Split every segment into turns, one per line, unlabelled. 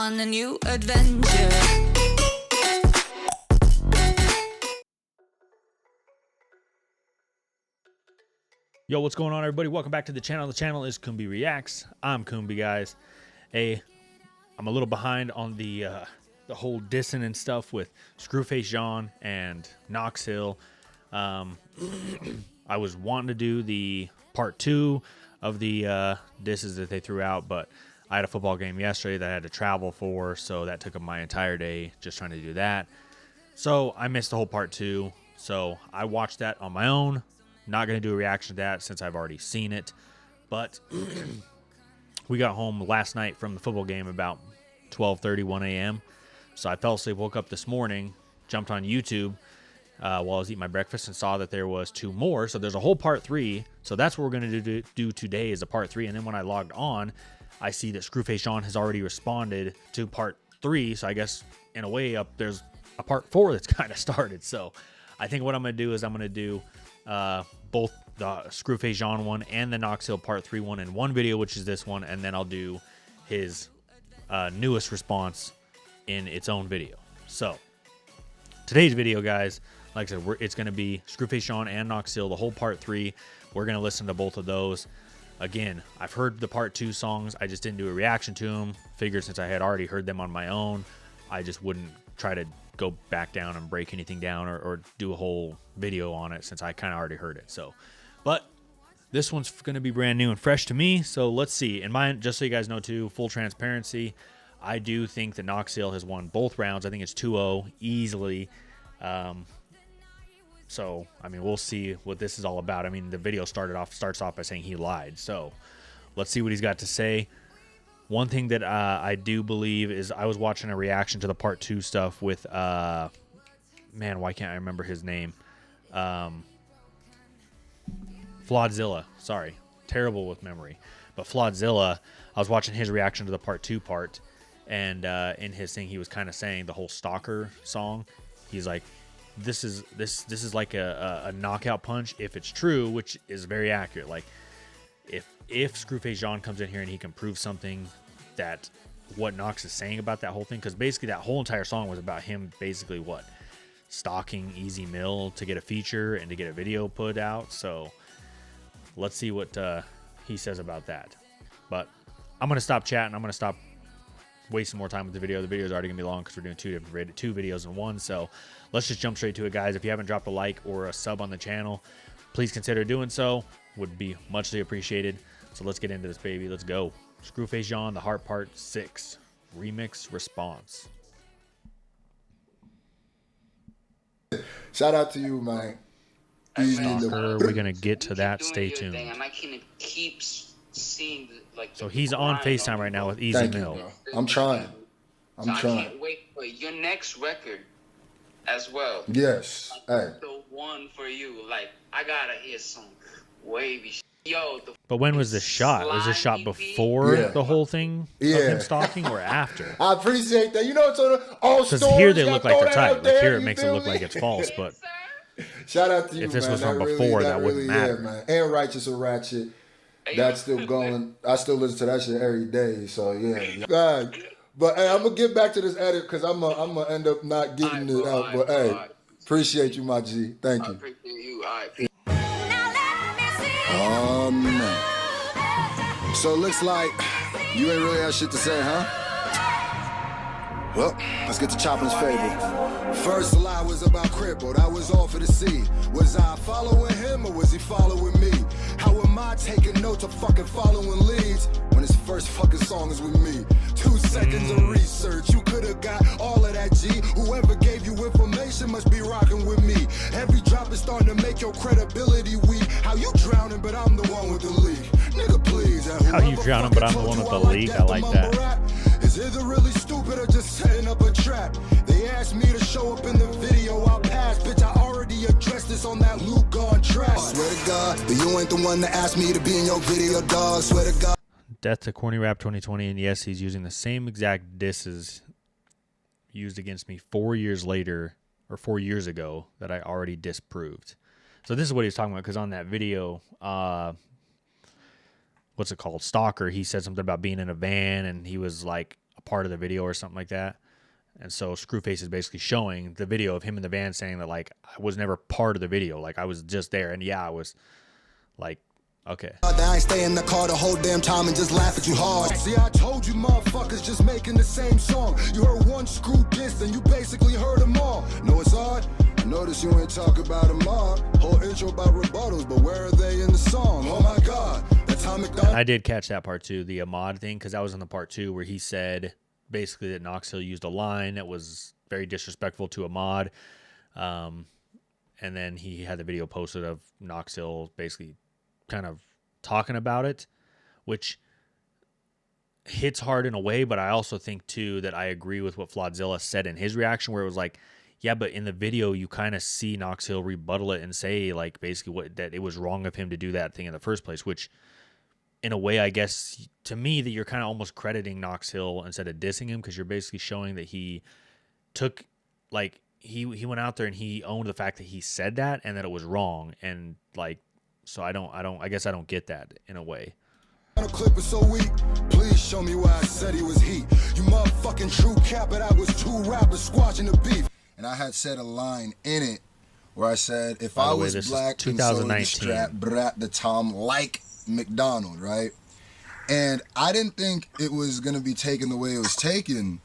on a new adventure.
Yo, what's going on, everybody? Welcome back to the channel. The channel is Kumbi Reacts. I'm Kumbi, guys. I'm a little behind on the whole dissing and stuff with ScrewFace Jean and Knox Hill. I was wanting to do the part 2 of the disses that they threw out, but I had a football game yesterday that I had to travel for, so that took up my entire day just trying to do that. So I missed the whole part 2, so I watched that on my own. Not going to do a reaction to that since I've already seen it, but we got home last night from the football game about 12:30, 1 a.m. So I fell asleep, woke up this morning, jumped on YouTube while I was eating my breakfast and saw that there was 2 more. So there's a whole part 3. So that's what we're going to do today is a part 3. And then when I logged on, I see that ScrewFace Jean has already responded to part 3. So I guess in a way there's a part 4 that's kind of started. So I think what I'm going to do is I'm going to do both the ScrewFace Jean one and the Knox Hill part 3 one in one video, which is this one, and then I'll do his newest response in its own video. So today's video, guys, like I said, it's going to be ScrewFace Jean and Knox Hill, the whole part 3. We're going to listen to both of those. Again, I've heard the part 2 songs. I just didn't do a reaction to them. Figured since I had already heard them on my own, I just wouldn't try to go back down and break anything down or do a whole video on it since I kind of already heard it. So, but this one's going to be brand new and fresh to me. So let's see. And mine, just so you guys know too, full transparency, I do think that Knox Hill has won both rounds. I think it's 2-0 easily. So, I mean, we'll see what this is all about. I mean, the video starts off by saying he lied. So let's see what he's got to say. One thing that I do believe is I was watching a reaction to the part 2 stuff with, man, why can't I remember his name? Flawedzilla. Sorry. Terrible with memory. But Flawedzilla, I was watching his reaction to the part 2 part. And in his thing, he was kind of saying the whole Stalker song. He's like, this is like a knockout punch if it's true, which is very accurate. Like, if ScrewFace Jean comes in here and he can prove something that what Knox is saying about that whole thing, because basically that whole entire song was about him basically stalking Easy Mill to get a feature and to get a video put out. So let's see what he says about that. But I'm going to stop chatting. I'm going to stop wasting more time with the video. The video is already going to be long because we're doing two videos in one. So let's just jump straight to it, guys. If you haven't dropped a like or a sub on the channel, please consider doing so. Would be muchly appreciated. So let's get into this, baby. Let's go. ScrewFace Jean, the Heart Part 6 remix response.
Shout out to you, man.
We're gonna get to that. Stay tuned.
And I can keep seeing
so he's on FaceTime right now with Easy Mill.
I'm trying.
I can't wait for your next record as well.
Yes. Hey.
The one for you. Like, I gotta hear some wavy shit. Yo,
but when was this shot? Was this shot before the whole thing of him stalking or after?
I appreciate that. You know, it's on all stories.
Because here they look like they're tight. Like here it makes it look like it's false. But
shout out to you,
if this
man.
was from before, that wouldn't matter.
Man. And Righteous or Ratchet, that's still going. I still listen to that shit every day. So yeah, God. But hey, I'm gonna get back to this edit because I'm gonna end up not getting it out. But hey, appreciate you, my G. Thank you.
I appreciate you. All right.
Oh, man. So it looks like you ain't really had shit to say, huh? Well, let's get to Chopper's Fable. First lie was about Crippled. I was all for the seed. Was I following him or was he following me? How am I taking notes of fucking following leads when his first fucking song is with me? 2 seconds of research, you could have got all of that, G. Whoever gave you information must be rocking with me. Every drop is starting to make your credibility weak. How you drowning, but I'm the one with the leak. Nigga, please.
How you drowning, but I'm the one with the leak? I like that.
Is either really stupid or just setting up a trap? They asked me to show up in the video, I'll pass. Bitch, I already addressed this on that Luke Gone track. Swear to God, but you ain't the one that asked me to be in your video, dog. Swear to God.
Death to Corny Rap 2020, and yes, he's using the same exact disses used against me 4 years later, or 4 years ago, that I already disproved. So this is what he's talking about, because on that video, what's it called, Stalker, he said something about being in a van, and he was like a part of the video or something like that. And so ScrewFace is basically showing the video of him in the van saying that, like, I was never part of the video. Like, I was just there. And yeah, I was like, okay.
I ain't stay in the car the whole damn time and just laugh at you hard. See, I told you motherfuckers just making the same song. You heard one Screw diss and you basically heard them all. No, it's odd. I notice you ain't talk about them all. Whole intro about rebuttals, but where are they in the song? Oh my God.
I did catch that part too, the Ahmad thing, because that was in the part 2 where he said basically that Knox Hill used a line that was very disrespectful to Ahmad. And then he had the video posted of Knox Hill basically kind of talking about it, which hits hard in a way, but I also think too that I agree with what Flodzilla said in his reaction, where it was like, yeah, but in the video you kind of see Knox Hill rebuttal it and say, like, basically that it was wrong of him to do that thing in the first place, which in a way, I guess, to me, that you're kind of almost crediting Knox Hill instead of dissing him, because you're basically showing that he took, like, he went out there and he owned the fact that he said that and that it was wrong. And, like, so I guess I don't get that in a way.
Clip is so weak. Please show me why I said he was heat. You motherfucking true cap, but I was 2 rappers squashing the beef. And I had said a line in it where I said, if I was black and so the strap, brat the Tom like McDonald, right? And I didn't think it was gonna be taken the way it was taken,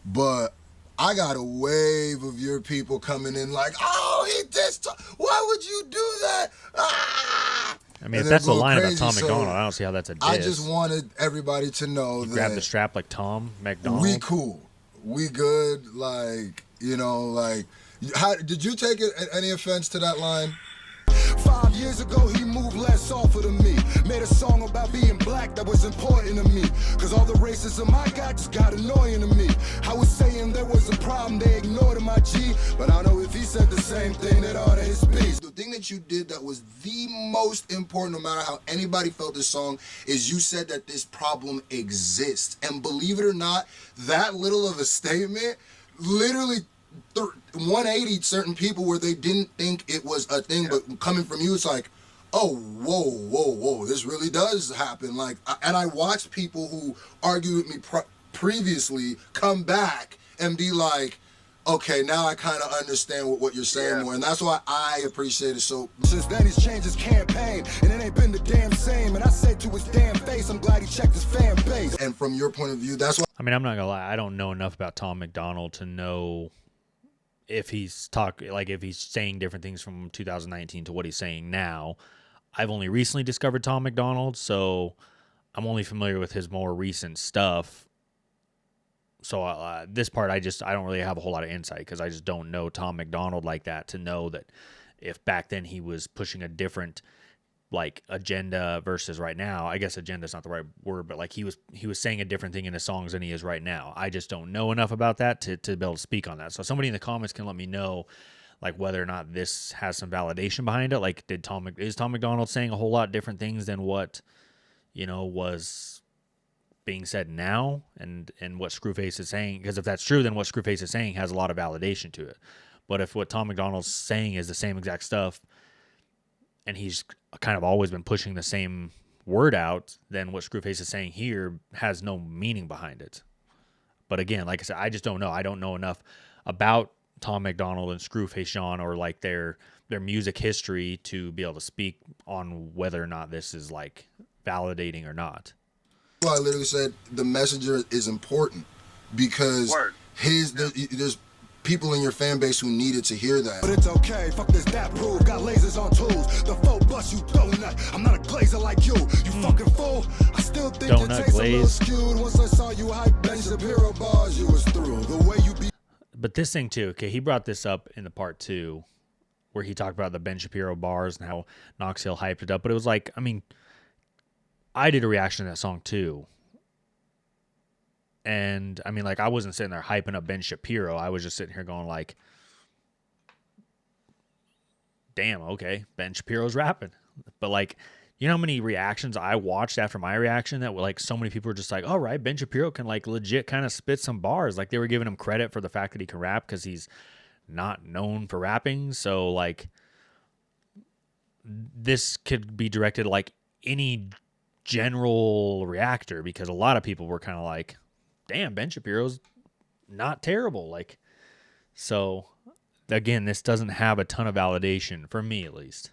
but I got a wave of your people coming in like, oh, he dissed. Why would you do that? Ah!
I mean, if that's the line about Tom McDonald, I don't see how that's a diss.
I just wanted everybody to know that
grab the strap like Tom McDonald.
We cool, we good. Like, you know, like, how did you take any offense to that line? 5 years ago, he moved less off of me. Made a song about being black that was important to me. Cause all the racism I got just got annoying to me. I was saying there was a problem, they ignored my G. But I know if he said the same thing, that ought to his piece. The thing that you did that was the most important, no matter how anybody felt this song, is you said that this problem exists. And believe it or not, that little of a statement literally 180 certain people where they didn't think it was a thing, but coming from you, it's like, oh, whoa, this really does happen. Like, and I watched people who argued with me previously come back and be like, okay, now I kind of understand what you're saying more, and that's why I appreciate it. So since then he's changed his campaign, and it ain't been the damn same. And I said to his damn face, I'm glad he checked his fan base. And from your point of view, that's why.
I mean, I'm not gonna lie, I don't know enough about Tom McDonald to know if he's if he's saying different things from 2019 to what he's saying now. I've only recently discovered Tom McDonald, so I'm only familiar with his more recent stuff. So this part, I don't really have a whole lot of insight, because I just don't know Tom McDonald like that to know that if back then he was pushing a different, like, agenda versus right now. I guess agenda is not the right word, but like he was saying a different thing in his songs than he is right now. I just don't know enough about that to be able to speak on that. So somebody in the comments can let me know, like, whether or not this has some validation behind it. Like, is Tom McDonald saying a whole lot different things than what, you know, was being said now, and what ScrewFace is saying? Because if that's true, then what ScrewFace is saying has a lot of validation to it. But if what Tom McDonald's saying is the same exact stuff, and he's kind of always been pushing the same word out, then what ScrewFace is saying here has no meaning behind it. But again, like I said, I just don't know. I don't know enough about Tom McDonald and ScrewFace Jean, or like their music history, to be able to speak on whether or not this is, like, validating or not.
Well, I literally said the messenger is important, because there's people in your fan base who needed to hear that. But it's okay, fuck this, that proof, got lasers on tools. The faux bus, you donut. I'm not a glazer like you, you fucking fool. I still think your taste a little skewed. Once I saw you hype Ben Shapiro bars, you was through. The way you be.
But this thing too, okay, he brought this up in the part 2, where he talked about the Ben Shapiro bars and how Knox Hill hyped it up. But it was like, I mean, I did a reaction to that song too. And I mean, like, I wasn't sitting there hyping up Ben Shapiro. I was just sitting here going like, damn, okay, Ben Shapiro's rapping. But like, you know how many reactions I watched after my reaction that were like, so many people were just like, all right, Ben Shapiro can, like, legit kind of spit some bars. Like, they were giving him credit for the fact that he can rap, because he's not known for rapping. So like, this could be directed like any general reactor, because a lot of people were kind of like, damn, Ben Shapiro's not terrible. Like, so again, this doesn't have a ton of validation for me, at least.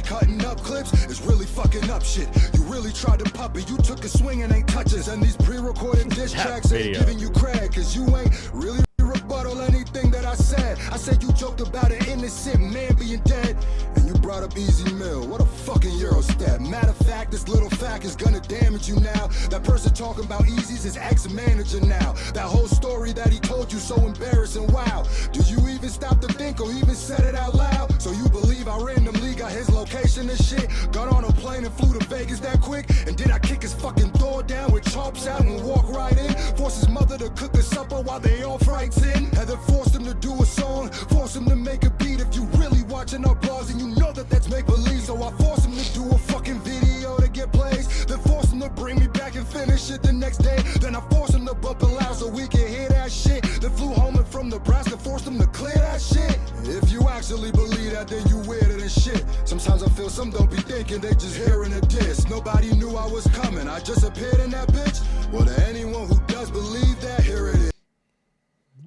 Cutting up clips is really fucking up shit. You really tried to pop it. You took a swing and ain't touches. And these pre-recorded diss tracks ain't giving you credit, cause you ain't really rebuttal anything that I said. I said you joked about an innocent man being dead, and you brought up Easy Mill. What a fucking Euro step. Matter of fact, this little fact is gonna damage you now. That person talking about Easy's his ex-manager now. That whole story that he told you, so embarrassing. Wow, did you even stop to think or even said it out loud? So you believe I randomly got his location and shit, got on a plane and flew to Vegas that quick, and then I kick his fucking door down with chops out and walk right in, force his mother to cook the supper while they all frights in, and then force him to do a song, force him to make a beat. If you really watching our bars and you know that that's make believe, so I force him to do a fucking video to get plays, then force him to bring me back and finish it the next day, then I force him to bump it loud so we can hear that shit, then flew home and from Nebraska, forced him to clear that shit. If you actually believe that, then you weirder than shit. Sometimes I feel some don't be thinking, they just hearing a diss. Nobody knew I was coming, I just appeared in that bitch. Well, to anyone who does believe that, here it is.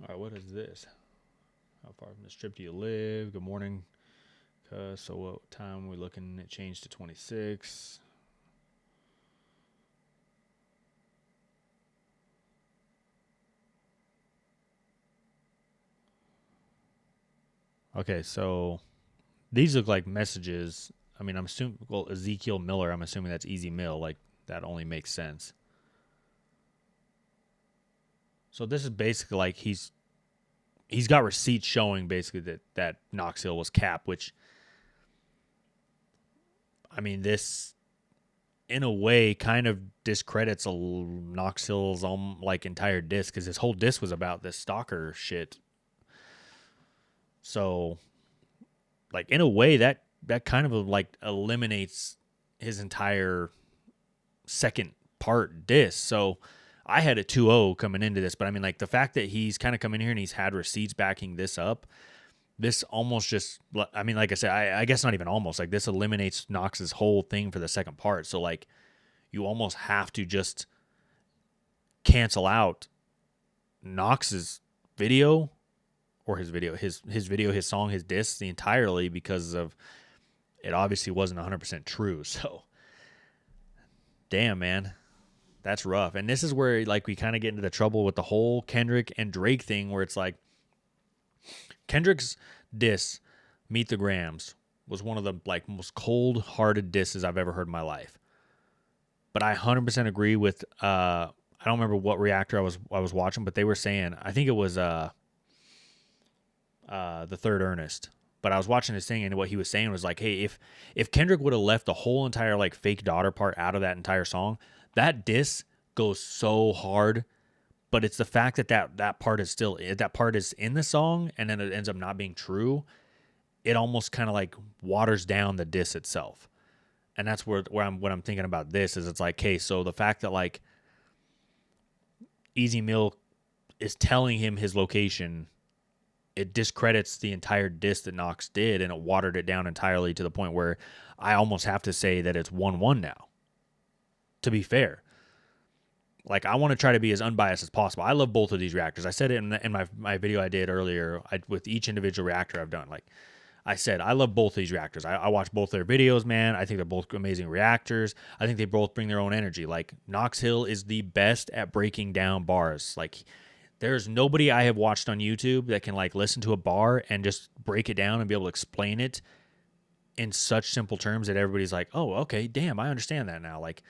All right, what is this? How far from the strip do you live? Good morning. So what time are we looking? It changed to 26. Okay, so these look like messages. I mean, I'm assuming, well, Ezekiel Miller, I'm assuming that's Easy Mill. Like, that only makes sense. So this is basically like he's got receipts showing basically that Knox Hill was cap, which, I mean, this in a way kind of discredits Knox Hill's like entire disc, because his whole disc was about this stalker shit. So, like, in a way, that kind of like eliminates his entire second part disc. So I had a 2-0 coming into this, but I mean, like, the fact that he's kind of come in here and he's had receipts backing this up, this almost just, I mean, like I said, I guess not even almost, like, this eliminates Knox's whole thing for the second part. So, like, you almost have to just cancel out Knox's video, or his video, his song, his disc, entirely, because of it obviously wasn't 100% true. So, damn, man, that's rough. And this is where, like, we kind of get into the trouble with the whole Kendrick and Drake thing, where it's like Kendrick's diss, Meet the Grams, was one of the, like, most cold-hearted disses I've ever heard in my life. But I 100% agree with, I don't remember what reactor I was watching, but they were saying, I think it was the Third Ernest, but I was watching this thing, and what he was saying was like, hey, if Kendrick would have left the whole entire, like, fake daughter part out of that entire song, that diss goes so hard. But it's the fact that part is still, that part is in the song, and then it ends up not being true. It almost kind of like waters down the diss itself. And that's what I'm thinking about this is, it's like, okay, so the fact that, like, Easy Mill is telling him his location, it discredits the entire diss that Knox did, and it watered it down entirely to the point where I almost have to say that it's 1-1 now, to be fair. Like, I want to try to be as unbiased as possible. I love both of these reactors. I said it in my video I did earlier with each individual reactor I've done. Like, I said, I love both of these reactors. I watch both their videos, man. I think they're both amazing reactors. I think they both bring their own energy. Like, Knox Hill is the best at breaking down bars. Like, there's nobody I have watched on YouTube that can, like, listen to a bar and just break it down and be able to explain it in such simple terms that everybody's like, oh, okay, damn, I understand that now. Like,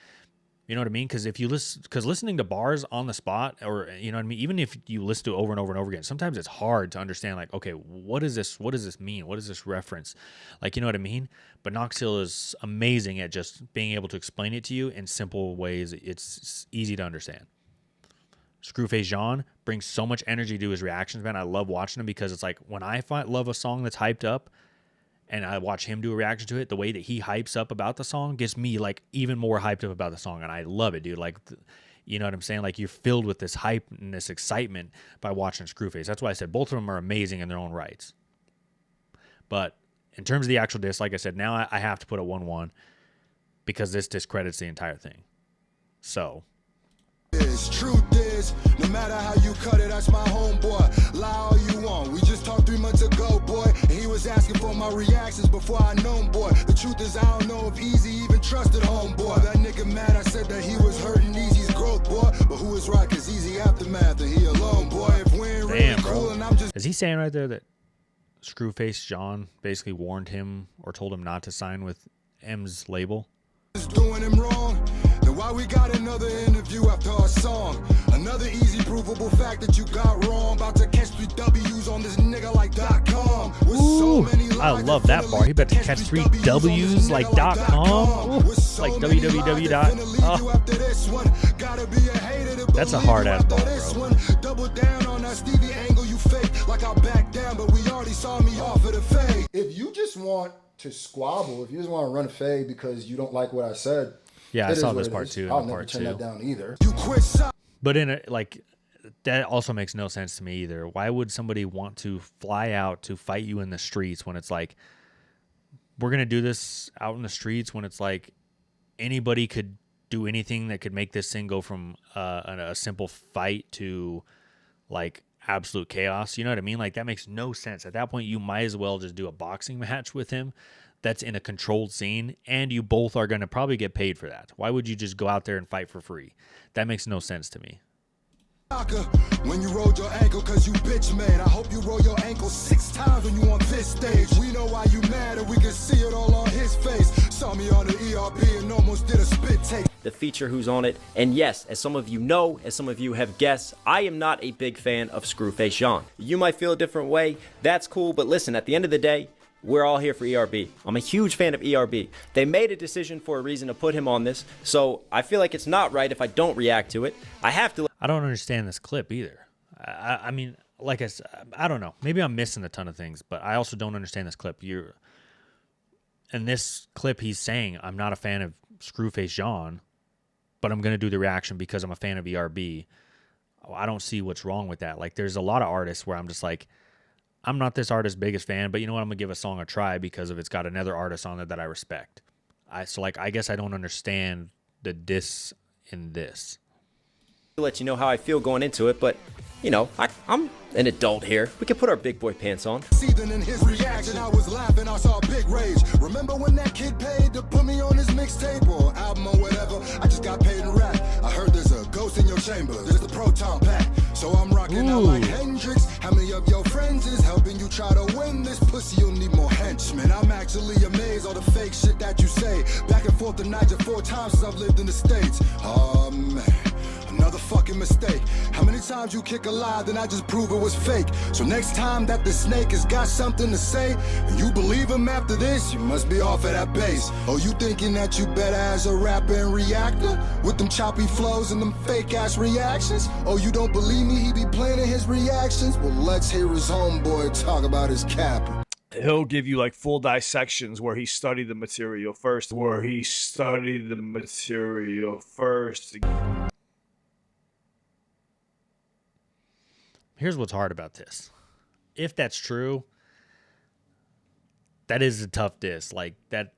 you know what I mean? Because listening to bars on the spot, or, you know what I mean, even if you listen to it over and over and over again, sometimes it's hard to understand, like, okay, what does this mean? What does this reference? Like, you know what I mean? But Knox Hill is amazing at just being able to explain it to you in simple ways. It's easy to understand. ScrewFace Jean brings so much energy to his reactions, man. I love watching him, because it's like, when I love a song that's hyped up and I watch him do a reaction to it, the way that he hypes up about the song gets me, like, even more hyped up about the song. And I love it, dude. Like, you know what I'm saying? Like, you're filled with this hype and this excitement by watching ScrewFace. That's why I said both of them are amazing in their own rights. But in terms of the actual disc, like I said, now I have to put a 1-1, because this discredits the entire thing. So,
Truth is, no matter how you cut it, that's my homeboy. Lie all you want, we just talked 3 months ago, boy. And he was asking for my reactions before I known, boy. The truth is, I don't know if Easy even trusted homeboy. That nigga mad, I said that he was hurting Easy's growth, boy. But who was right, cause Easy aftermath, and he alone, boy. If we ain't really cool, and I'm just...
Is he saying right there that ScrewFace Jean basically warned him or told him not to sign with M's label?
Doing him wrong, then why we got another interview after our song? Another easy provable fact that you got wrong. About to catch 3 W's on this nigga like .com. With so many lies,
I love that bar. He about to catch 3 W's like .com. Ooh, like www. That's a hard ass bar, bro.
Double down on that Stevie angle you fake. Like I'll back down, but we already saw me off of the fade.
If you just want to squabble, if you just want to run a fade because you don't like what I said,
yeah, I saw this part too.
I'll never turn that down either.
But in a, like, that also makes no sense to me either. Why would somebody want to fly out to fight you in the streets when it's like, we're gonna do this out in the streets, when it's like anybody could do anything that could make this thing go from a simple fight to like absolute chaos? You know what I mean? Like, that makes no sense. At that point, you might as well just do a boxing match with him that's in a controlled scene, and you both are going to probably get paid for that. Why would you just go out there and fight for free? That makes no sense to me.
When you rolled your ankle cause you bitch made, I hope you roll your ankle 6 times when you on this stage. We know why you mad and we can see it all on his face. Saw me on the ERP and almost did a spit take.
The feature who's on it, and yes, as some of you know, as some of you have guessed, I am not a big fan of ScrewFace Jean. You might feel a different way, that's cool, but listen, at the end of the day, we're all here for ERB. I'm a huge fan of ERB. They made a decision for a reason to put him on this, so I feel like it's not right if I don't react to it. I have to.
I don't understand this clip either. I mean, like I said, I don't know. Maybe I'm missing a ton of things, but I also don't understand this clip. In this clip, he's saying, I'm not a fan of ScrewFace Jean, but I'm going to do the reaction because I'm a fan of ERB. I don't see what's wrong with that. Like, there's a lot of artists where I'm just like, I'm not this artist's biggest fan, but you know what? I'm going to give a song a try because if it's got another artist on it that I respect. So, like, I guess I don't understand the diss in this.
Let you know how I feel going into it, but you know, I'm an adult here. We can put our big boy pants on.
Seething in his reaction, I was laughing, I saw big rage. Remember when that kid paid to put me on his mixtape or album or whatever? I just got paid in rap. I heard there's a ghost in your chamber. There's the proton pack. So I'm rocking out like Hendrix. How many of your friends is helping you try to win this pussy? You'll need more henchmen. I'm actually amazed all the fake shit that you say. Back and forth to Niger 4 times since I've lived in the States. Oh man, another fucking mistake. How many times you kick a lie, then I just prove it was fake. So next time that the snake has got something to say, and you believe him after this, you must be off at that base. Oh, you thinking that you better as a rapper and reactor? With them choppy flows and them fake ass reactions? Oh, you don't believe me, he be planning his reactions? Well, let's hear his homeboy talk about his cap.
He'll give you like full dissections where he studied the material first,
Here's what's hard about this. If that's true, that is a tough diss. Like that,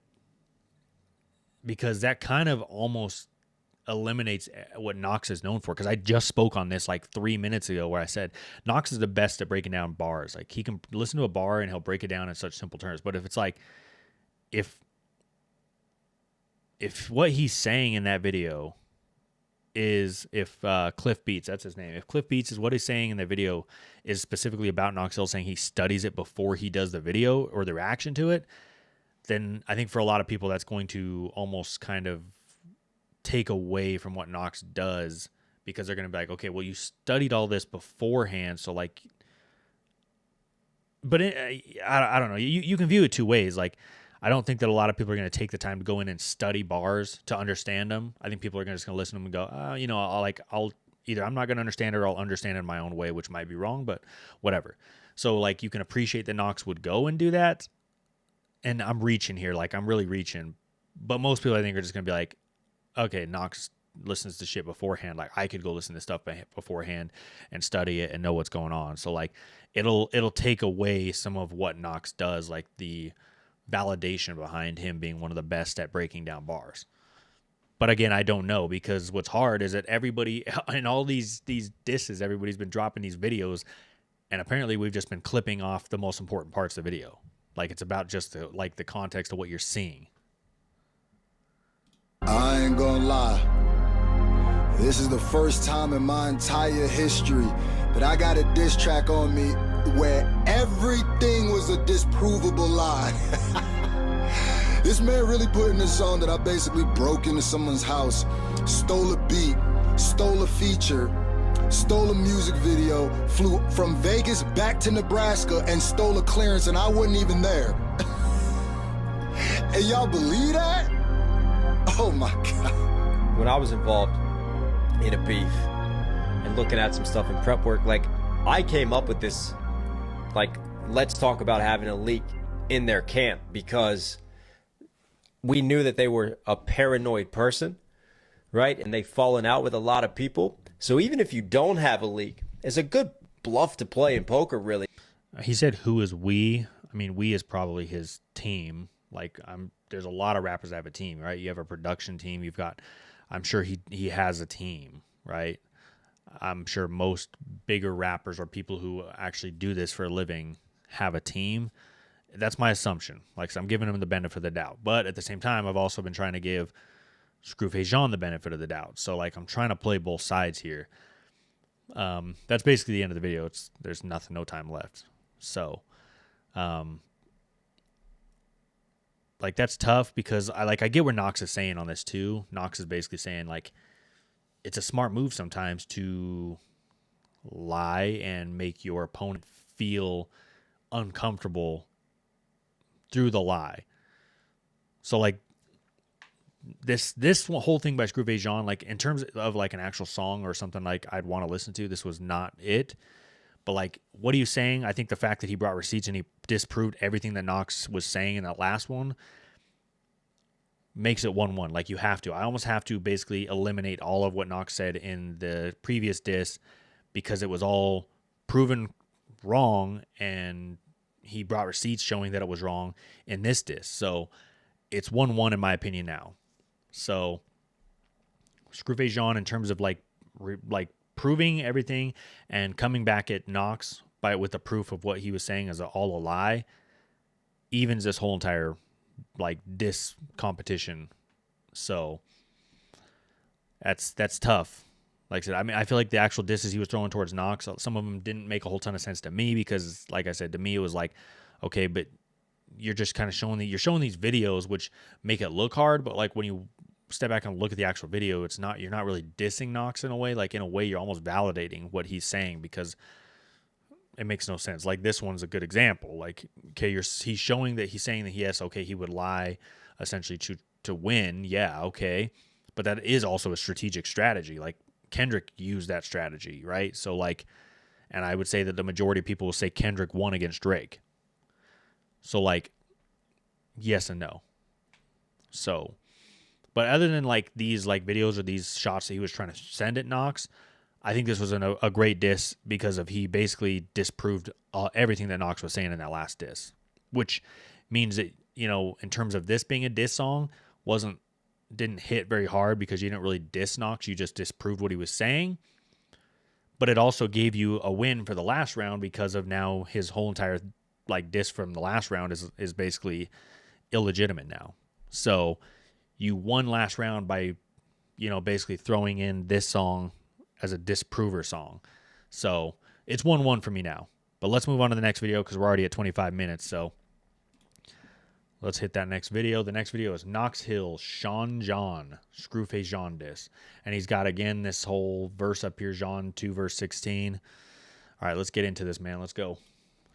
because that kind of almost eliminates what Knox is known for. Because I just spoke on this like 3 minutes ago where I said Knox is the best at breaking down bars. Like he can listen to a bar and he'll break it down in such simple terms. But if it's like, if what he's saying in that video is, if Cliff Beats, that's his name, if Cliff Beats is what he's saying in the video is specifically about Knox Hill, saying he studies it before he does the video or the reaction to it, then I think for a lot of people that's going to almost kind of take away from what Knox does, because they're going to be like, okay, well, you studied all this beforehand, so like, but I don't know. You can view it 2 ways. Like, I don't think that a lot of people are going to take the time to go in and study bars to understand them. I think people are just going to listen to them and go, you know, I'll either I'm not going to understand it or I'll understand it in my own way, which might be wrong, but whatever. So like, you can appreciate that Knox would go and do that. And I'm reaching here, like I'm really reaching, but most people I think are just going to be like, okay, Knox listens to shit beforehand. Like I could go listen to stuff beforehand and study it and know what's going on. So like, it'll take away some of what Knox does, like the validation behind him being one of the best at breaking down bars. But again, I don't know, because what's hard is that everybody in all these disses, everybody's been dropping these videos, and apparently we've just been clipping off the most important parts of the video. Like, it's about just the context of what you're seeing.
I ain't gonna lie. This is the first time in my entire history that I got a diss track on me where everything was a disprovable lie. This man really put in a song that I basically broke into someone's house, stole a beat, stole a feature, stole a music video, flew from Vegas back to Nebraska and stole a clearance, and I wasn't even there. And y'all believe that? Oh my God.
When I was involved in a beef and looking at some stuff in prep work, like, I came up with this, like, let's talk about having a leak in their camp, because we knew that they were a paranoid person, right? And they've fallen out with a lot of people. So even if you don't have a leak, it's a good bluff to play in poker, really.
He said, who is we? I mean, we is probably his team. Like, there's a lot of rappers that have a team, right? You have a production team. You've got, I'm sure he has a team, right? I'm sure most bigger rappers or people who actually do this for a living have a team. That's my assumption. Like, so I'm giving him the benefit of the doubt. But at the same time, I've also been trying to give ScrewFace Jean the benefit of the doubt. So, like, I'm trying to play both sides here. That's basically the end of the video. There's nothing, no time left. So, like, that's tough, because I get where Knox is saying on this too. Knox is basically saying, like, it's a smart move sometimes to lie and make your opponent feel uncomfortable through the lie. So, like, this whole thing by ScrewFace Jean, like, in terms of, like, an actual song or something like I'd want to listen to, this was not it. But, like, what are you saying? I think the fact that he brought receipts and he disproved everything that Knox was saying in that last one makes it 1-1. Like, you have to. I almost have to basically eliminate all of what Knox said in the previous diss, because it was all proven wrong, and he brought receipts showing that it was wrong in this diss. So it's 1-1 in my opinion now. So ScrewFace Jean, in terms of like proving everything and coming back at Knox with the proof of what he was saying as all a lie, evens this whole entire, like, diss competition. So that's tough. Like I said, I mean, I feel like the actual disses he was throwing towards Knox, some of them didn't make a whole ton of sense to me, because, like I said, to me it was like, okay, but you're just kind of showing you're showing these videos which make it look hard, but, like, when you step back and look at the actual video, you're not really dissing Knox in a way. Like, in a way, you're almost validating what he's saying, because it makes no sense. Like, this one's a good example. Like, okay, he's showing that he's saying that he would lie essentially to win. Yeah, okay, but that is also a strategic strategy. Like, Kendrick used that strategy, right? So, like, and I would say that the majority of people will say Kendrick won against Drake. So, like, yes and no. So, but other than, like, these, like, videos or these shots that he was trying to send at Knox, I think this was a great diss, because he basically disproved everything that Knox was saying in that last diss, which means that, you know, in terms of this being a diss song, didn't hit very hard, because you didn't really diss Knox, you just disproved what he was saying. But it also gave you a win for the last round, because of now his whole entire, like, diss from the last round is basically illegitimate now. So you won last round by, you know, basically throwing in this song as a disprover song. So it's 1-1 for me now. But let's move on to the next video, because we're already at 25 minutes. So let's hit that next video. The next video is Knox Hill, Jean, ScrewFace Jean diss. And he's got, again, this whole verse up here, Jean 2 verse 16. All right, let's get into this, man. Let's go.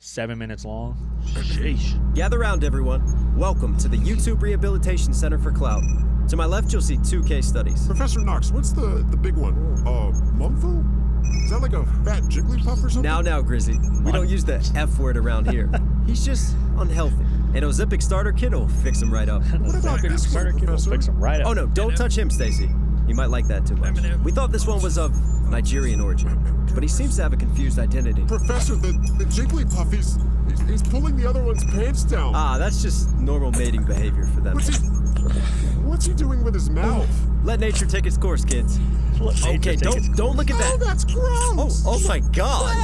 7 minutes long. Sheesh.
Gather round, everyone. Welcome to the YouTube Rehabilitation Center for Clout. To my left, you'll see 2 case studies.
Professor Knox, what's the big one? Mumful? Is that like a fat Jigglypuff or something?
Now, Grizzy. We don't use the F word around here. He's just unhealthy. An Ozempic starter kit will fix him right up.
What about this
Starter
one,
kit will
Professor?
fix him right up.
Oh no, don't touch him, Stacy. You might like that too much. We thought this one was of Nigerian origin, but he seems to have a confused identity.
Professor, the Jigglypuff, he's pulling the other one's pants down.
Ah, that's just normal mating behavior for them.
What's he What's he doing with his mouth?
Let nature take its course, kids. Okay, don't look at that.
Oh, that's gross.
Oh my God.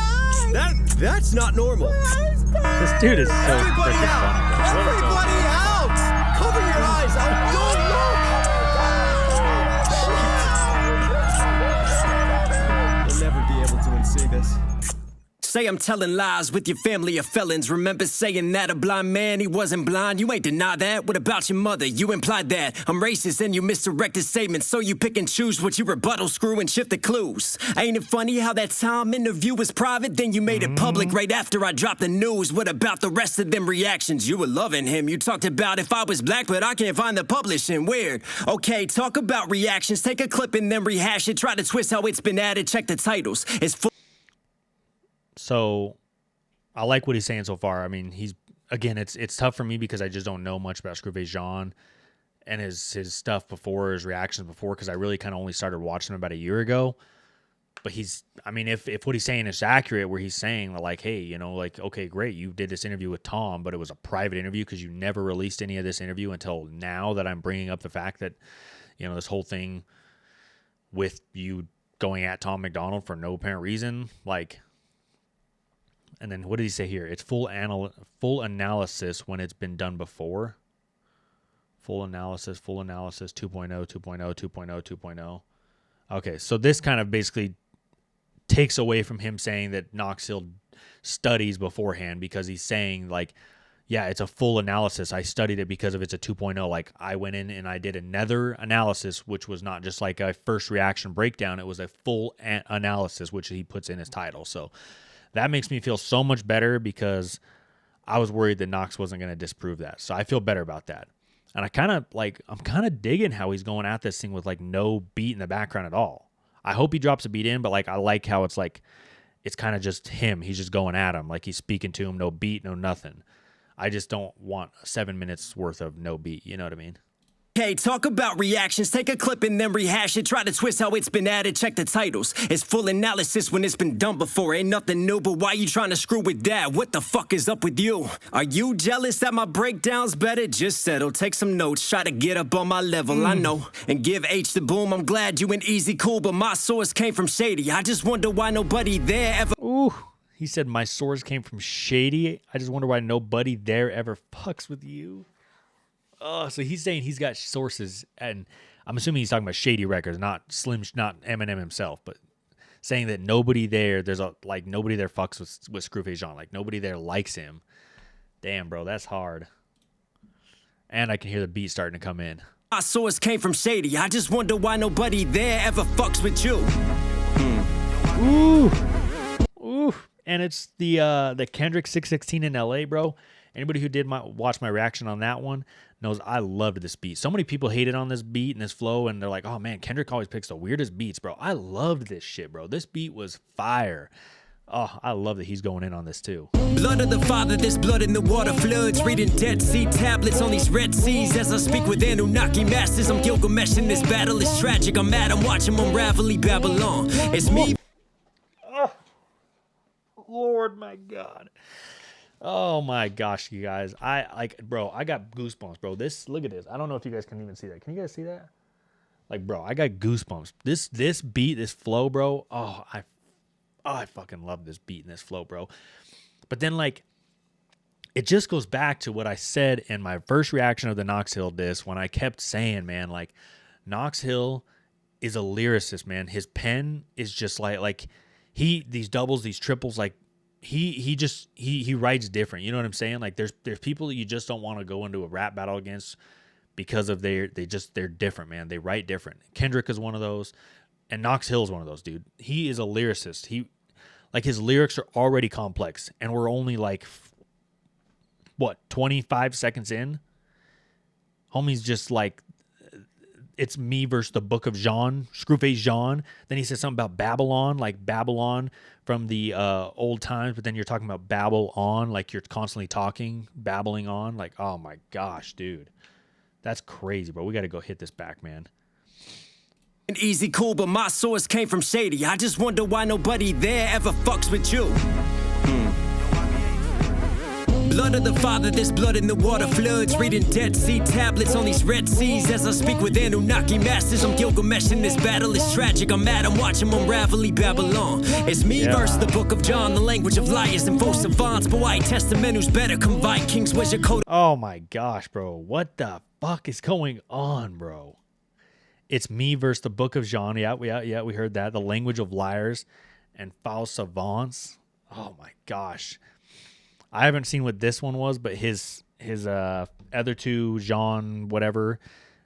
That's not normal.
This dude is so
Everybody
freaking
out!
funny, bro.
Everybody out! Cover your eyes! Oh, don't look! You'll never be able to unsee this. Say I'm telling lies with your family of felons. Remember saying that a blind man, he wasn't blind. You ain't deny that. What about your mother? You implied that I'm racist and you misdirected statements. So you pick and choose what you rebuttal, screw, and shift the clues. Ain't it funny how that time interview was private? Then you made it public right after I dropped the news. What about the rest of them reactions? You were loving him. You talked about if I was black, but I can't find the publishing. Weird. Okay, talk about reactions. Take a clip and then rehash it. Try to twist how it's been added. Check the titles. It's full.
So I like what he's saying so far. I mean, it's tough for me because I just don't know much about ScrewFace Jean and his stuff before, his reactions before, because I really kind of only started watching him about a year ago. But if what he's saying is accurate, where he's saying like, hey, you know, like, okay, great, you did this interview with Tom, but it was a private interview because you never released any of this interview until now that I'm bringing up the fact that, you know, this whole thing with you going at Tom McDonald for no apparent reason, like. And then what did he say here? It's full analysis when it's been done before. Full analysis, 2.0, 2.0, 2.0, 2.0. Okay, so this kind of basically takes away from him saying that Knox Hill studies beforehand, because he's saying like, yeah, it's a full analysis. I studied it because of it's a 2.0. Like I went in and I did another analysis, which was not just like a first reaction breakdown. It was a full analysis, which he puts in his title. So that makes me feel so much better because I was worried that Knox wasn't going to disprove that. So I feel better about that. And I'm kind of digging how he's going at this thing with like no beat in the background at all. I hope he drops a beat in, but like I like how it's like, it's kind of just him. He's just going at him. Like he's speaking to him, no beat, no nothing. I just don't want 7 minutes worth of no beat. You know what I mean?
Okay, talk about reactions. Take a clip and then rehash it. Try to twist how it's been added. Check the titles. It's full analysis when it's been done before. Ain't nothing new, but why you trying to screw with that? What the fuck is up with you? Are you jealous that my breakdown's better? Just settle. Take some notes. Try to get up on my level. I know. And give H the boom. I'm glad you ain't easy cool, but my source came from shady. I just wonder why nobody there ever.
Ooh. He said my source came from shady. I just wonder why nobody there ever fucks with you. Oh, so he's saying he's got sources, and I'm assuming he's talking about Shady Records, not Eminem himself, but saying that nobody there, nobody there fucks with ScrewFace Jean, like nobody there likes him. Damn, bro, that's hard. And I can hear the beat starting to come in.
My source came from shady. I just wonder why nobody there ever fucks with you.
Ooh. And it's the Kendrick 616 in LA, bro. Anybody who did watch my reaction on that one knows I loved this beat. So many people hated on this beat and this flow, and they're like, oh man, Kendrick always picks the weirdest beats, bro. I loved this shit, bro. This beat was fire. Oh, I love that he's going in on this too.
Blood of the Father, this blood in the water floods. Reading Dead Sea tablets on these Red Seas. As I speak with Anunnaki masters, I'm Gilgamesh in this battle. It's tragic. I'm mad. I'm watching them unravel Babylon. It's me.
Oh, Lord, my God. Oh my gosh, you guys. I got goosebumps, bro. Look at this. I don't know if you guys can even see that. Can you guys see that? Like, bro, I got goosebumps. This beat, this flow, bro. Oh, I fucking love this beat and this flow, bro. But then, like, it just goes back to what I said in my first reaction of the Knox Hill diss when I kept saying, man, like, Knox Hill is a lyricist, man. His pen is just like these doubles, these triples, like, he writes different. You know what I'm saying? Like there's people that you just don't want to go into a rap battle against because of they're different, man. They write different. Kendrick is one of those, and Knox Hill is one of those, dude. He is a lyricist. His lyrics are already complex, and we're only like 25 seconds in. Homie's just like, it's me versus the Book of Jean, ScrewFace Jean. Then he said something about Babylon, like Babylon from the old times, but then you're talking about babble on, like you're constantly talking, babbling on. Like, oh my gosh, dude. That's crazy, bro. We got to go hit this back, man.
Easy cool, but my source came from shady. I just wonder why nobody there ever fucks with you.
blood of the Father, there's blood in the water floods. Reading Dead Sea tablets on these Red Seas as I speak with Anunnaki masters. I'm Gilgamesh in this battle, it's tragic. I'm mad, I'm watching unravel Babylon. It's me versus the book of John, the language of liars and false savants. But White Testament, who's better? Come Vikings, where's your code?
Oh my gosh, bro. What the fuck is going on, bro? It's me versus the book of Jean. Yeah, we heard that. The language of liars and false savants. Oh my gosh. I haven't seen what this one was, but his other two Jean whatever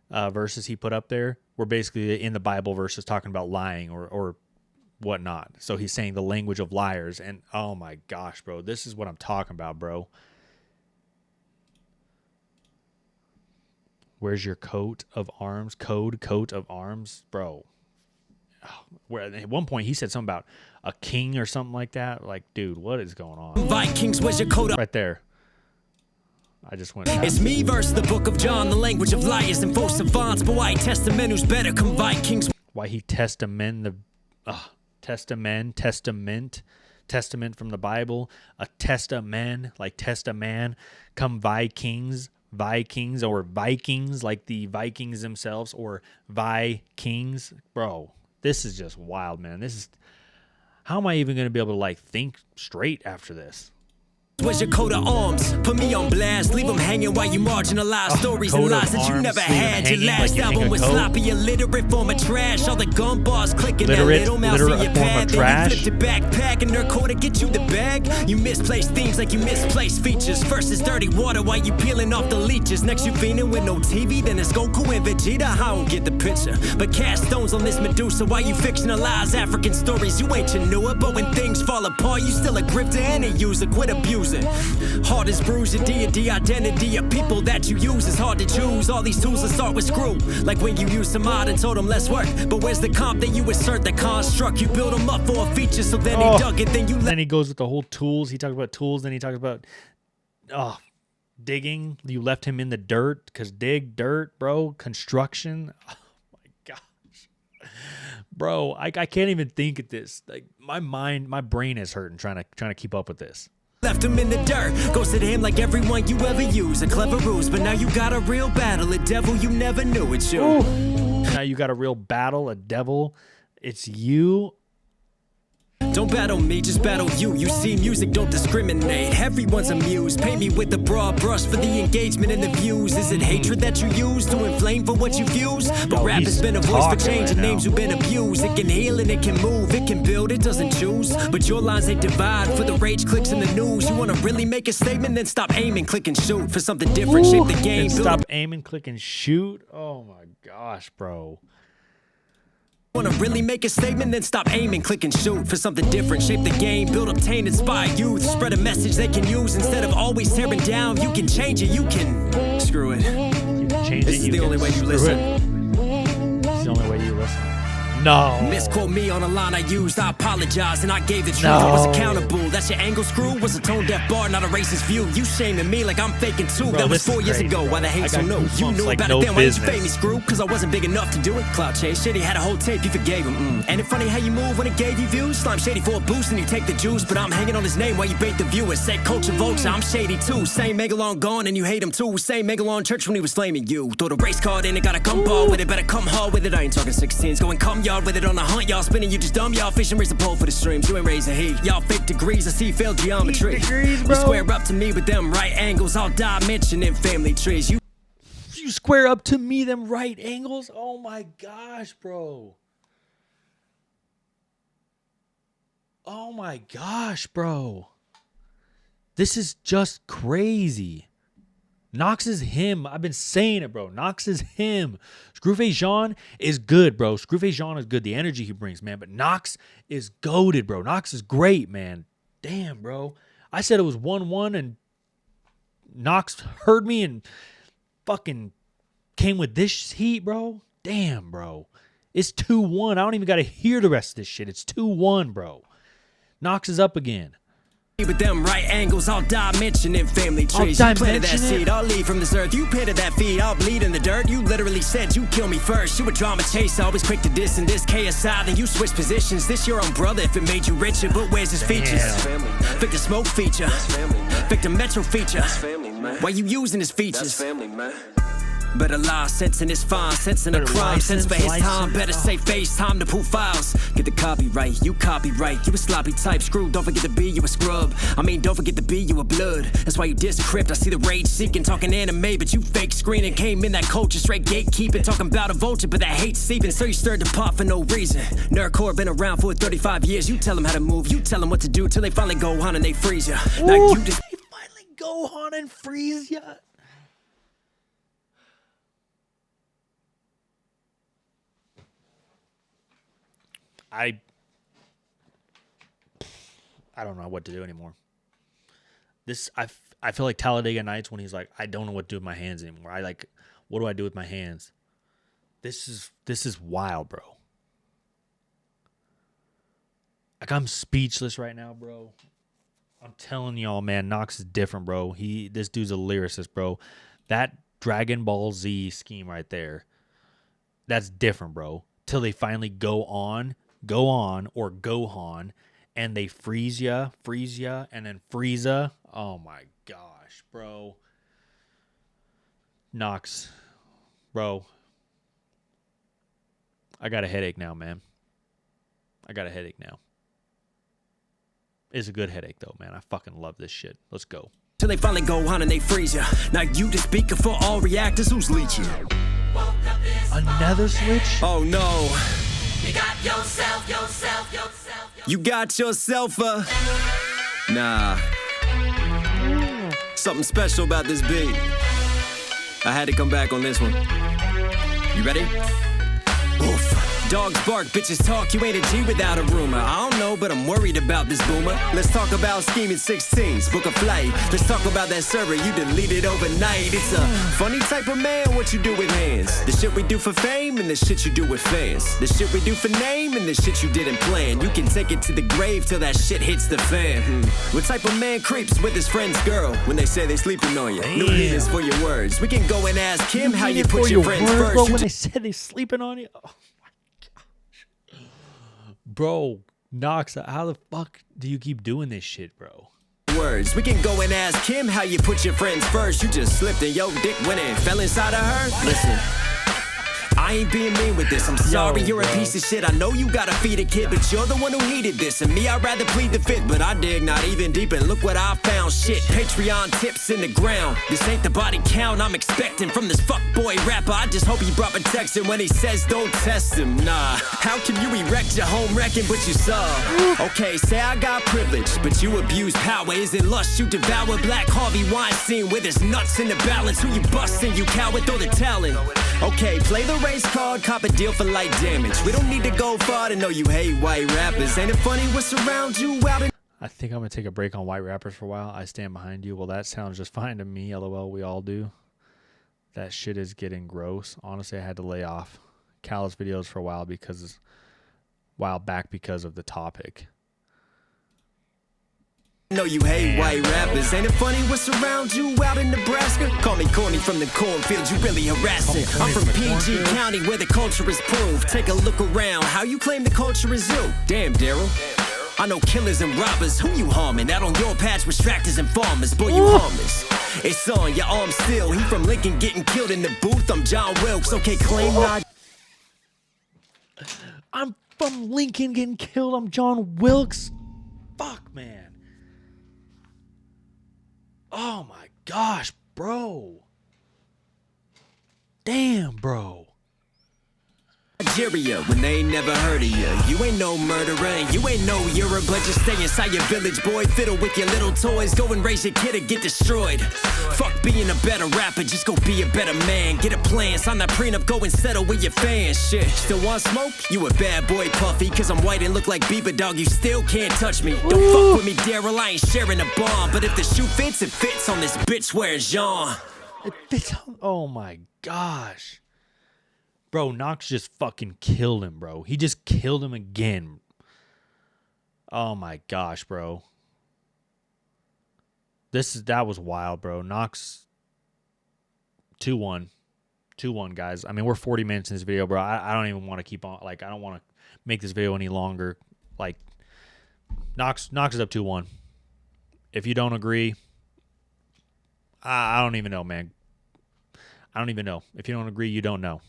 verses he put up there were basically in the Bible verses talking about lying or whatnot. So he's saying the language of liars, and oh my gosh, bro, this is what I'm talking about, bro. Where's your coat of arms? Coat of arms, bro. Oh, where at one point he said something about a king or something like that. Like, dude, what is going on?
Vikings, where's your coat?
Right there. I just went.
It's me versus the book of John, the language of liars and false savants. But White Testament, who's better? Come Vikings.
Why he testament from the Bible, a testament, like testament, come Vikings or Vikings, like the Vikings themselves, or Vikings, bro. This is just wild, man. This is, how am I even going to be able to like think straight after this?
Where's your coat of arms? Put me on blast. Leave them hanging while you marginalize stories and lies that you never had. Your last album was sloppy, illiterate form of trash. All the gun bars clicking that little mouse in your pad. Then you flipped your backpack and their core to get you the bag. You misplaced themes like you misplaced features. First is dirty water while you peeling off the leeches. Next you fiending with no TV. Then it's Goku and Vegeta. I don't get the picture. But cast stones on this Medusa while you fictionalize African stories. You ain't Chinua, but when things fall apart, you still a grifter and a user. Quit abusing. Heart is bruised, your deity, identity of people that you use is hard to choose. All these tools that start with screw, like when you use some mod and told them less work. But where's the comp that you assert the construct? You build them up for a feature, so then he dug it, then you
then he goes with the whole tools. He talks about tools, then he talks about digging. You left him in the dirt, because dig, dirt, bro. Construction. Oh my gosh, bro, I can't even think of this. Like my brain is hurting trying to keep up with this.
Left him in the dirt, ghosted him like everyone you ever use. A clever ruse, but now you got a real battle. A devil you never knew, it's you.
Ooh. Now you got a real battle, a devil. It's you.
Don't battle me, just battle you. You see, music don't discriminate. Everyone's amused. Paint me with the broad brush for the engagement and the views. Is it hatred that you use to inflame for what you fuse? But rap has been a voice for change and names who've been abused. It can heal and it can move, it can build, it doesn't choose. But your lines they divide for the rage clicks in the news. You wanna really make a statement? Then stop aiming, click and shoot for something different. Shape the game.
Stop aiming, click and shoot. Oh my gosh, bro.
Wanna really make a statement? Then stop aiming, click and shoot for something different. Shape the game, build, obtain, inspire youth. Spread a message they can use instead of always tearing down. You can change it, you can screw it. This is the only way you listen.
It's the only way you listen. No.
Misquote me on a line I used. I apologize and I gave the truth. I was accountable. That's your angle, Screw. Was a tone deaf bar, not a racist view. You shaming me like I'm faking too.
Bro,
that was 4 years ago. Why the hate so new? You knew about it then. Why did you fake me, Screw? Cause I wasn't big enough to do it. Cloud chase shit. He had a whole tape. You forgave him. Ain't it funny how you move when it gave you views? Slime shady for a boost and you take the juice. But I'm hanging on his name while you bait the viewers. Say culture vulture. I'm shady too. Same Megalon gone and you hate him too. Same Megalon church when he was flaming you. Throw the race card in and got a gun ball with it. Better come hard with it. I ain't talking 16s. Go and come yard with it on the hunt. Y'all spinning, you just dumb. Y'all fishing, raise the pole for the streams. You ain't raising heat. Y'all fake degrees. I see failed geometry. You square up to me with them right angles. I'll die mentioning family trees. You
square up to me them right angles. Oh my gosh, bro. Oh my gosh, bro. This is just crazy. Knox is him. I've been saying it, bro. Knox is him. ScrewFace Jean is good, bro. ScrewFace Jean is good. The energy he brings, man. But Knox is goated, bro. Knox is great, man. Damn, bro. I said it was 1-1 and Knox heard me and fucking came with this heat, bro. Damn, bro. It's 2-1. I don't even got to hear the rest of this shit. It's 2-1, bro. Knox is up again.
With them right angles, I'll die mentioning family trees. You planted that seed, I'll leave from this earth. You planted that feed, I'll bleed in the dirt. You literally said you kill me first. You a drama chaser, always quick to diss and this KSI. Then you switch positions. This your own brother if it made you richer, but where's his features? Victor Smoke feature, Victor Metro feature. Why you using his features? Better lie, sensing his fine, sensing a crime, sense for his time. Better say FaceTime to pull files. Get the copyright, you copyright. You a sloppy type, Screw. Don't forget to be you a scrub. I mean, don't forget to be you a blood. That's why you discrypt. I see the rage seeking, talking anime, but you fake screening. Came in that culture, straight gatekeeping, talking about a vulture, but that hate seeping. So you stirred the pot for no reason. Nerdcore been around for 35 years. You tell them how to move, you tell them what to do till they finally go on and they freeze you. Now you just
they finally go on and freeze you. I don't know what to do anymore. I feel like Talladega Nights when he's like, I don't know what to do with my hands anymore. What do I do with my hands? This is wild, bro. Like, I'm speechless right now, bro. I'm telling y'all, man, Knox is different, bro. This dude's a lyricist, bro. That Dragon Ball Z scheme right there, that's different, bro. Till they finally go on, or Gohan, and they freeze ya, and then Frieza. Oh my gosh, bro. Knox, bro. I got a headache now, man. I got a headache now. It's a good headache, though, man. I fucking love this shit. Let's go.
Till they finally go on and they freeze ya. Now you the speaker for all reactors. Who's leeching?
Another switch?
Oh no. You got yourself. You got yourself a... Nah. Something special about this beat. I had to come back on this one. You ready? Oof. Dogs bark, bitches talk, you ain't a G without a rumor. I don't know, but I'm worried about this boomer. Let's talk about scheming 16s, book a flight. Let's talk about that server you deleted overnight. It's a funny type of man, what you do with hands. The shit we do for fame and the shit you do with fans. The shit we do for name and the shit you didn't plan. You can take it to the grave till that shit hits the fan. What type of man creeps with his friend's girl when they say they sleeping on you? New meanings for your words. We can go and ask him how you put your friends first.
Bro, when they said they sleeping on you? Oh. Bro, Knox, how the fuck do you keep doing this shit, bro?
Words. We can go and ask him how you put your friends first. You just slipped and your dick went and fell inside of her. Listen, I ain't being mean with this. I'm sorry, you're a piece of shit. I know you gotta feed a kid, but you're the one who heated this. And me, I'd rather plead the fifth, but I dig not even deep. And look what I found. Shit, Patreon tips in the ground. This ain't the body count I'm expecting from this fuckboy rapper. I just hope he brought protection when he says don't test him. Nah, how can you erect your home wrecking but you saw? Okay, say I got privilege, but you abuse power. Is it lust you devour? Black Harvey Weinstein with his nuts in the balance. Who you busting? You coward, throw the talent. Okay, play the race card, cop a deal for light damage. We don't need to go far to know you hate white rappers. Ain't it funny what's around you out in...
I think I'm going to take a break on white rappers for a while. I stand behind you. Well, that sounds just fine to me. LOL, we all do. That shit is getting gross. Honestly, I had to lay off Callous videos for a while because of the topic.
Know you hate white rappers. Ain't it funny what's around you out in Nebraska? Call me corny from the cornfield, you really harassing. I'm from PG County where the culture is proof. Take a look around, how you claim the culture is you? Damn, Daryl. I know killers and robbers, who you harming? Out on your patch with tractors and farmers, boy you harmless. It's on your arm still, he from Lincoln getting killed in the booth. I'm John Wilkes, okay claim not.
I'm from Lincoln getting killed, I'm John Wilkes. Fuck, man. Oh my gosh, bro. Damn, bro.
Nigeria, when they ain't never heard of you. You ain't no murderer, and you ain't no Europe, but just stay inside your village, boy. Fiddle with your little toys, go and raise your kid or get destroyed. Fuck being a better rapper, just go be a better man. Get a plan, sign that prenup, go and settle with your fans. Shit, still want smoke? You a bad boy, Puffy, cause I'm white and look like Bieber, dog, you still can't touch me. Don't fuck with me, Daryl, I ain't sharing a bomb. But if the shoe fits, it fits on this bitch wearing Jean.
It fits on, oh my gosh. Bro, Knox just fucking killed him, bro. He just killed him again. Oh my gosh, bro. That was wild, bro. Knox 2-1. 2-1, guys. I mean, we're 40 minutes in this video, bro. I don't even want to keep on. Like, I don't want to make this video any longer. Like, Knox is up 2-1. If you don't agree, I don't even know, man. I don't even know. If you don't agree, you don't know.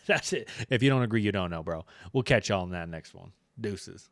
That's it. If you don't agree, you don't know, bro. We'll catch y'all in that next one. Deuces.